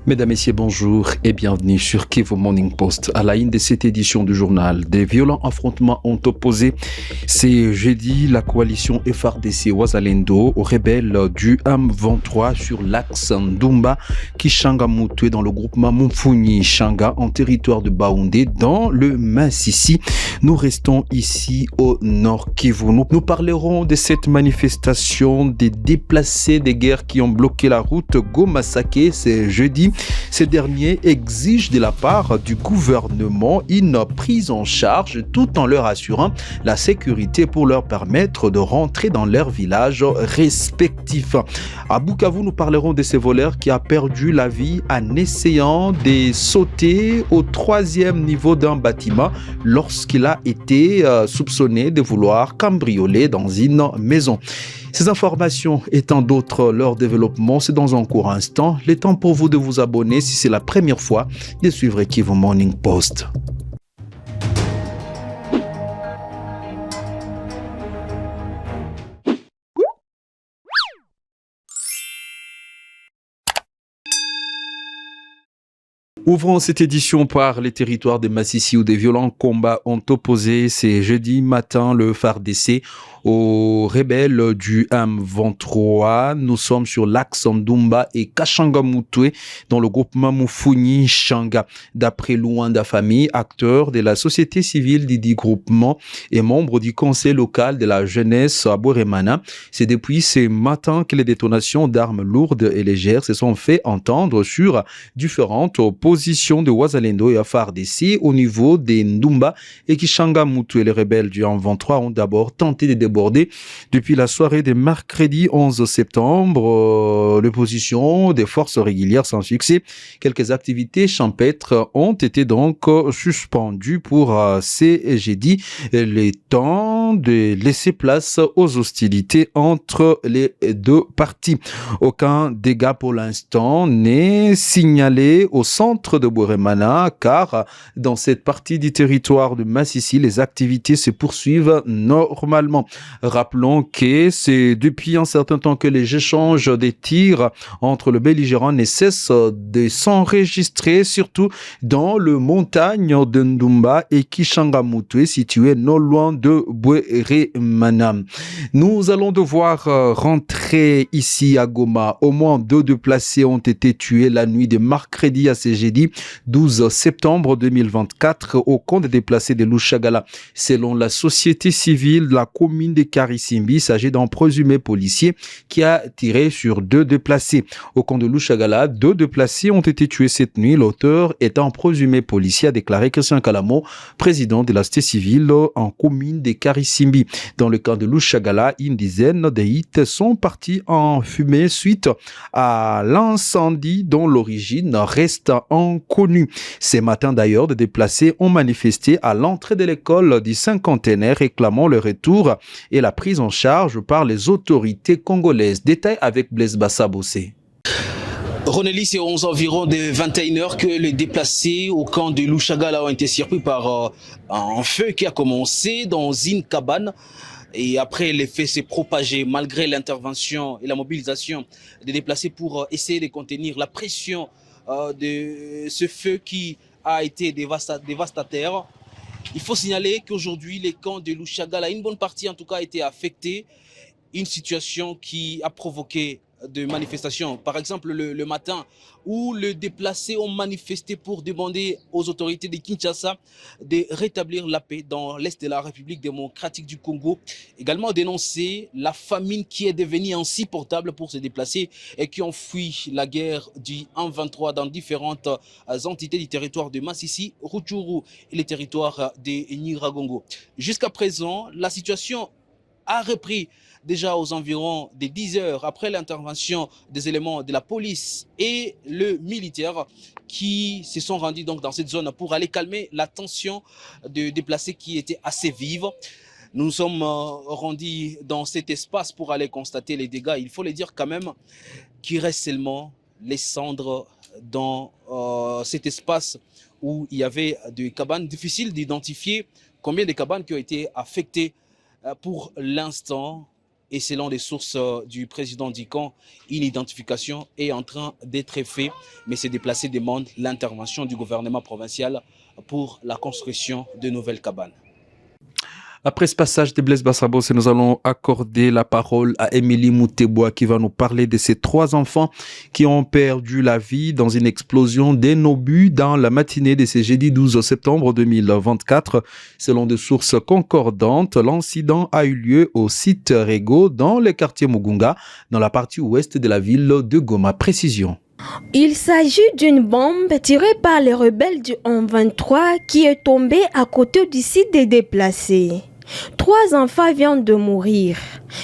Mesdames, Messieurs, bonjour et bienvenue sur Kivu Morning Post. À la une de cette édition du journal, des violents affrontements ont opposé ce jeudi la coalition FARDC Wazalendo aux rebelles du M23 sur l'axe Ndumba Kishanga-Mutwe dans le groupement Mumfuni-Shanga en territoire de Baoundé dans le Massissi. Nous restons ici au nord Kivu. Nous parlerons de cette manifestation des déplacés des guerres qui ont bloqué la route Goma-Sake ce jeudi. Ces derniers exigent de la part du gouvernement une prise en charge tout en leur assurant la sécurité pour leur permettre de rentrer dans leurs villages respectifs. À Bukavu, nous parlerons de ce voleur qui a perdu la vie en essayant de sauter au 3e niveau d'un bâtiment lorsqu'il a été soupçonné de vouloir cambrioler dans une maison. Ces informations et tant d'autres, leur développement, c'est dans un court instant. Le temps pour vous de vous abonner si c'est la première fois de suivre Kivu Morning Post. Ouvrons cette édition par les territoires de Massissi où des violents combats ont opposé ce jeudi matin le FARDC aux rebelles du M23. Nous sommes sur l'axe Ndumba et Kashanga-Mutwe dans le groupement Mufuni-Shanga. D'après Luanda Famille, acteur de la société civile du groupement et membre du conseil local de la jeunesse à Bweremana, c'est depuis ce matin que les détonations d'armes lourdes et légères se sont fait entendre sur différentes positions de Wazalendo et FARDC au niveau des Ndumba et Kishanga-Mutwe. Les rebelles du M23 ont d'abord tenté de déborder depuis la soirée de mercredi 11 septembre. Les positions des forces régulières sans succès. Quelques activités champêtres ont été donc suspendues pour ces jeudi, le temps de laisser place aux hostilités entre les deux parties. Aucun dégât pour l'instant n'est signalé au centre de Bweremana car dans cette partie du territoire de Massissi, les activités se poursuivent normalement. Rappelons que c'est depuis un certain temps que les échanges des tirs entre le belligérant ne cessent de s'enregistrer, surtout dans le montagne de Ndumba et Kishanga-Mutwe, situé non loin de Bweremana. Nous allons devoir rentrer ici à Goma. Au moins 2 déplacés ont été tués la nuit de mercredi à ce jeudi 12 septembre 2024 au camp de déplacés de Lushagala. Selon la société civile de la commune de Karisimbi, il s'agit d'un présumé policier qui a tiré sur 2 déplacés. Au camp de Lushagala, 2 déplacés ont été tués cette nuit. L'auteur étant présumé policier, a déclaré Christian Kalamo, président de la société civile en commune de Karisimbi. Dans le camp de Lushagala, une dizaine de hits sont partis en fumée suite à l'incendie dont l'origine reste inconnue. Ces matins d'ailleurs, des déplacés ont manifesté à l'entrée de l'école du cinquantenaire réclamant le retour et la prise en charge par les autorités congolaises. Détail avec Blaise Bassabossé. Ronelli, c'est aux environs de 21h que les déplacés au camp de Lushagala ont été surpris par un feu qui a commencé dans une cabane. Et après, l'effet s'est propagé malgré l'intervention et la mobilisation des déplacés pour essayer de contenir la pression de ce feu qui a été dévastateur. Il faut signaler qu'aujourd'hui, les camps de Lushagala, une bonne partie en tout cas, a été affectée. Une situation qui a provoqué de manifestations. Par exemple, le matin où les déplacés ont manifesté pour demander aux autorités de Kinshasa de rétablir la paix dans l'est de la République démocratique du Congo. Également dénoncer la famine qui est devenue insupportable pour ces déplacés et qui ont fui la guerre du M23 dans différentes entités du territoire de Massissi, Rutshuru et les territoires de Nyiragongo. Jusqu'à présent, la situation a repris déjà aux environs des 10 heures après l'intervention des éléments de la police et le militaire qui se sont rendus donc dans cette zone pour aller calmer la tension de déplacés qui était assez vive. Nous nous sommes rendus dans cet espace pour aller constater les dégâts. Il faut le dire quand même qu'il reste seulement les cendres dans cet espace où il y avait des cabanes. Difficile d'identifier combien de cabanes qui ont été affectées pour l'instant. Et selon les sources du président d'ICAN, une identification est en train d'être faite, mais ces déplacés demandent l'intervention du gouvernement provincial pour la construction de nouvelles cabanes. Après ce passage de Blaise Bassabos, nous allons accorder la parole à Émilie Moutebois qui va nous parler de ces 3 enfants qui ont perdu la vie dans une explosion d'un obus dans la matinée de ce jeudi 12 septembre 2024. Selon des sources concordantes, l'incident a eu lieu au site Rego dans le quartier Mugunga, dans la partie ouest de la ville de Goma. Précision. Il s'agit d'une bombe tirée par les rebelles du 11-23 qui est tombée à côté du site des déplacés. 3 enfants viennent de mourir.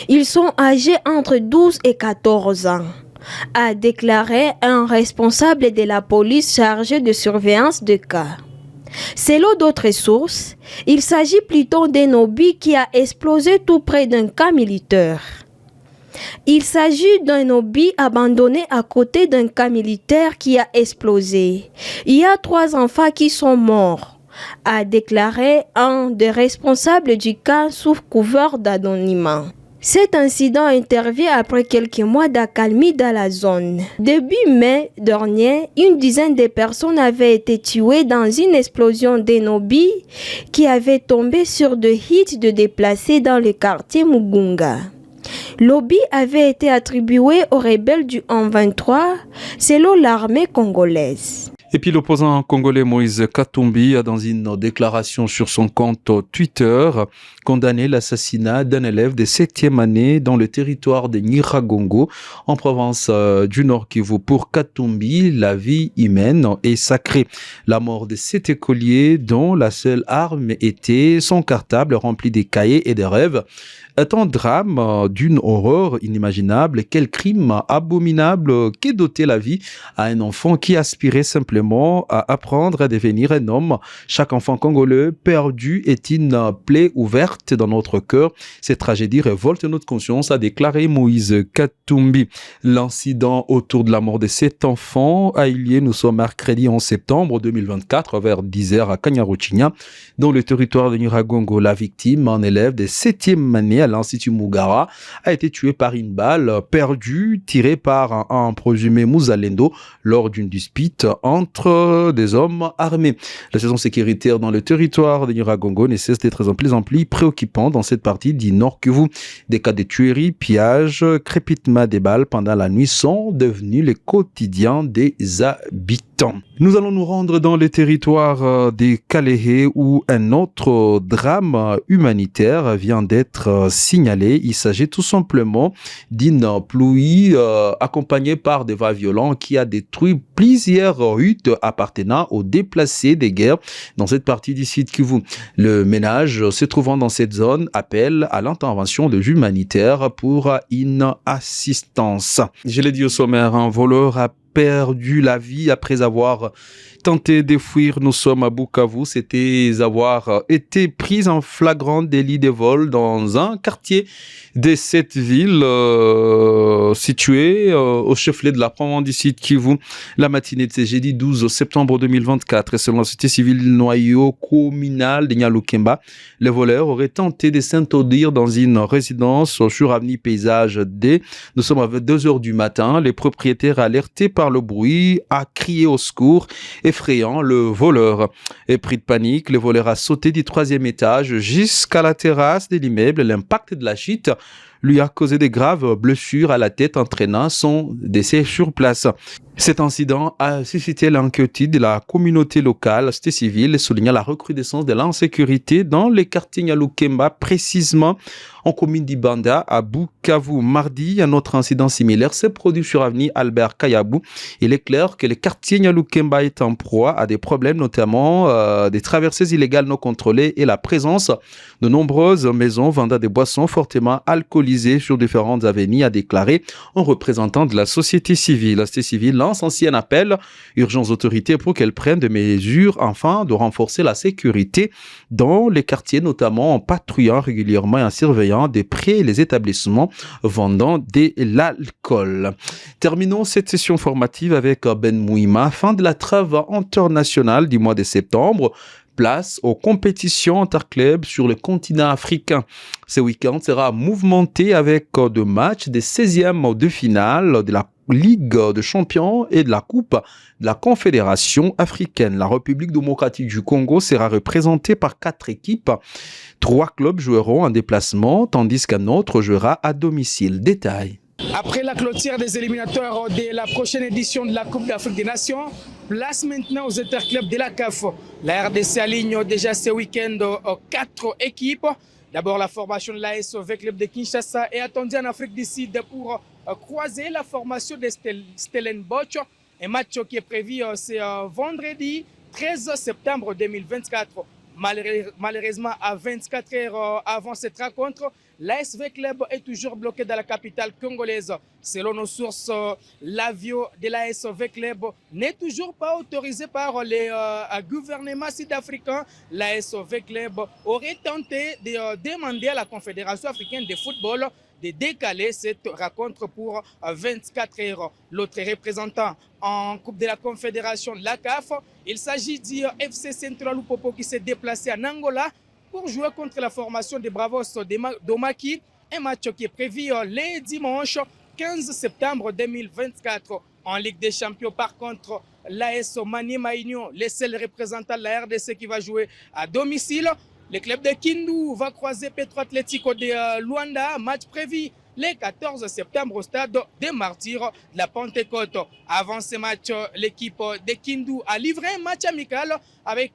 Ils sont âgés entre 12 et 14 ans, a déclaré un responsable de la police chargé de surveillance de cas. Selon d'autres sources, il s'agit plutôt d'un obus qui a explosé tout près d'un camp militaire. Il s'agit d'un obus abandonné à côté d'un camp militaire qui a explosé. Il y a 3 enfants qui sont morts, a déclaré un des responsables du camp sous couvert d'anonymat. Cet incident intervient après quelques mois d'accalmie dans la zone. Début mai dernier, une dizaine de personnes avaient été tuées dans une explosion d'un obus qui avait tombé sur 2 hits de déplacés dans le quartier Mugunga. L'obus avait été attribué aux rebelles du 11-23 selon l'armée congolaise. Et puis l'opposant congolais Moïse Katumbi a dans une déclaration sur son compte Twitter condamné l'assassinat d'un élève de 7e année dans le territoire de Nyiragongo en province du Nord Kivu. Pour Katumbi, la vie humaine est sacrée. La mort de 7 écoliers dont la seule arme était son cartable rempli de cahiers et de rêves est un drame d'une horreur inimaginable. Quel crime abominable qu'est doter la vie à un enfant qui aspirait simplement à apprendre à devenir un homme. Chaque enfant congolais perdu est une plaie ouverte dans notre cœur. Cette tragédie révolte notre conscience, a déclaré Moïse Katumbi. L'incident autour de la mort de cet enfant a eu lieu, nous sommes mercredi 11 septembre 2024 vers 10h à Kanyaruchinya, dans le territoire de Nyiragongo. La victime, un élève de 7e année à l'Institut Mugara, a été tué par une balle perdue tirée par un présumé Mouzalendo lors d'une dispute entre des hommes armés. La situation sécuritaire dans le territoire de Nyiragongo ne cesse d'être de plus en plus préoccupante dans cette partie du Nord Kivu. Des cas de tueries, pillages, crépitement des balles pendant la nuit sont devenus le quotidien des habitants. Nous allons nous rendre dans le territoire des Kalehe où un autre drame humanitaire vient d'être signalé. Il s'agit tout simplement d'une pluie accompagnée par des vents violents qui a détruit plusieurs huttes appartenant aux déplacés des guerres dans cette partie du site Kivu. Le ménage se trouvant dans cette zone appelle à l'intervention de l'humanitaire pour une assistance. Je l'ai dit au sommaire, un voleur a perdu la vie après avoir tenté de fuir. Nous sommes à Bukavu. C'était avoir été pris en flagrant délit de vol dans un quartier de cette ville située au chef-lieu de la province du sud Kivu. La matinée de ce jeudi 12 septembre 2024. Et selon la société civile noyau communal de Nyalukemba, les voleurs auraient tenté de s'introduire dans une résidence sur avenue Paysage D. Nous sommes à 2h du matin. Les propriétaires alertés par le bruit a crié au secours, effrayant le voleur. Et pris de panique, le voleur a sauté du 3e étage jusqu'à la terrasse de l'immeuble. L'impact de la chute lui a causé de graves blessures à la tête, entraînant son décès sur place. Cet incident a suscité l'inquiétude de la communauté locale, la société civile, soulignant la recrudescence de l'insécurité dans les quartiers Nyalukemba, précisément en commune d'Ibanda à Bukavu. Mardi, un autre incident similaire s'est produit sur avenue Albert Kayabou. Il est clair que le quartier Nyalukemba est en proie à des problèmes, notamment des traversées illégales non contrôlées et la présence de nombreuses maisons vendant des boissons fortement alcoolisées sur différentes avenues, a déclaré un représentant de la société civile. La société civile lance ainsi un appel urgent aux autorités pour qu'elles prennent des mesures afin de renforcer la sécurité dans les quartiers, notamment en patrouillant régulièrement et en surveillant de près les établissements vendant de l'alcool. Terminons cette session formative avec Ben Mouima. Fin de la trêve internationale du mois de septembre Place aux compétitions interclubs sur le continent africain. Ce week-end sera mouvementé avec deux matchs des 16e de finale de la Ligue de champions et de la Coupe de la Confédération africaine. La République démocratique du Congo sera représentée par 4 équipes. 3 clubs joueront en déplacement, tandis qu'un autre jouera à domicile. Détail. Après la clôture des éliminatoires de la prochaine édition de la Coupe d'Afrique des Nations, place maintenant aux interclubs de la CAF. La RDC aligne déjà ce week-end 4 équipes. D'abord, la formation de l'AS Club de Kinshasa est attendue en Afrique du Sud pour croiser la formation de Stellenbosch. Un match qui est prévu c'est vendredi 13 septembre 2024. Malheureusement, à 24 heures avant cette rencontre, l'ASV Club est toujours bloqué dans la capitale congolaise. Selon nos sources, l'avion de l'ASV Club n'est toujours pas autorisé par les gouvernements sud-africains. L'ASV Club aurait tenté de demander à la Confédération africaine de football de décaler cette rencontre pour 24 heures. L'autre représentant en Coupe de la Confédération de la CAF, il s'agit du FC Central Lupopo qui s'est déplacé en Angola pour jouer contre la formation des Bravos d'Omaki. Un match qui est prévu le dimanche 15 septembre 2024. En Ligue des Champions, par contre, l'AS Maniema Union, les seuls représentants de la RDC qui va jouer à domicile. Le club de Kindu va croiser Petro Atlético de Luanda, match prévu le 14 septembre au stade des Martyrs de la Pentecôte. Avant ce match, l'équipe de Kindu a livré un match amical avec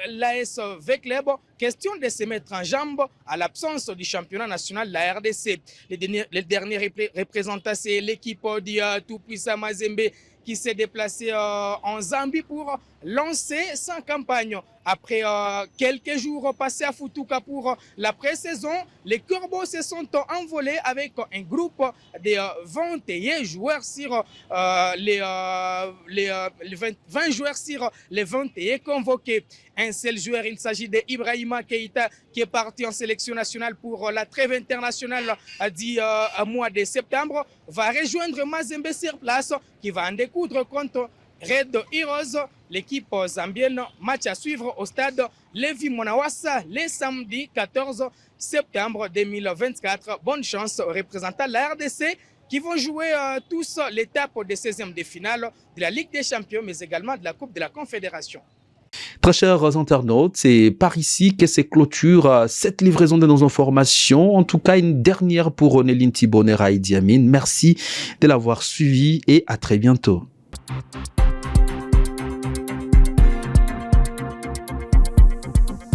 l'AS V-Club. Question de se mettre en jambe à l'absence du championnat national de la RDC. Le dernier représentant, c'est l'équipe du tout-puissant Mazembe qui s'est déplacé en Zambie pour lancer sa campagne. Après quelques jours passés à Futuka pour la pré-saison, les Corbeaux se sont envolés avec un groupe de 21 joueurs sur les 20 joueurs sur les 21 convoqués. Un seul joueur, il s'agit d'Ibrahima Keïta qui est parti en sélection nationale pour la trêve internationale du mois de septembre, va rejoindre Mazembe sur place qui va en découdre contre Red Heroes, l'équipe zambienne. Match à suivre au stade Levi Monawassa le samedi 14 septembre 2024. Bonne chance aux représentants de la RDC qui vont jouer tous l'étape des 16e de finale de la Ligue des Champions, mais également de la Coupe de la Confédération. Très chers internautes, c'est par ici que se clôture cette livraison de nos informations. En tout cas, une dernière pour Ronelin Thibonnet Idi Amin. Merci de l'avoir suivi et à très bientôt.